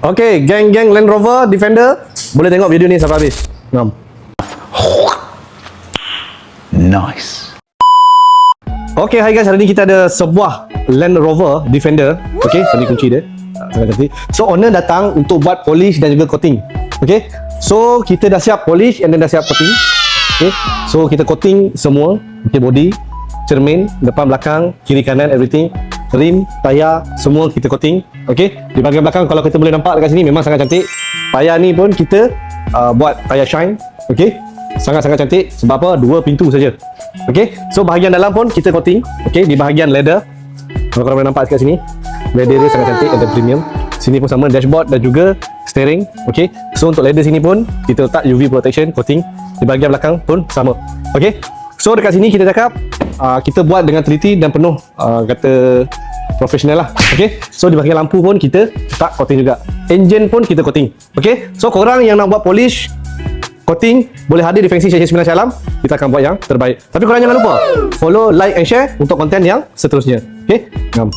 Okay, geng-geng Land Rover Defender, boleh tengok video ni sampai habis. Ngam. Nice. Okay, hi guys, hari ni kita ada sebuah Land Rover Defender. Okay, sini kunci dia. Sangat cantik. So, owner datang untuk buat polish dan juga coating. Okay, so kita dah siap polish and then dah siap coating. Okay, so kita coating semua. Okay, body, cermin, depan, belakang, kiri, kanan, everything. Rim, tayar, semua kita coating. Okay, di bahagian belakang kalau kita boleh nampak dekat sini memang sangat cantik. Tayar ni pun kita buat tayar shine. Okay, sangat-sangat cantik. Sebab apa? 2 pintu saja. Okay, so bahagian dalam pun kita coating. Okay, di bahagian leather, kalau korang boleh nampak dekat sini, leather dia sangat cantik dan premium. Sini pun sama, dashboard dan juga steering. Okay, so untuk leather sini pun kita letak UV protection coating. Di bahagian belakang pun sama. Okay, so dekat sini kita cakap kita buat dengan teliti dan penuh kata profesional lah. Okay, so di bahagian lampu pun kita letak coating juga. Engine pun kita coating. Okay, so korang yang nak buat polish coating boleh hadir di Fengsi Syekh 9 Shah Alam. Kita akan buat yang terbaik. Tapi korang jangan lupa follow, like and share untuk konten yang seterusnya. Okay, ngam.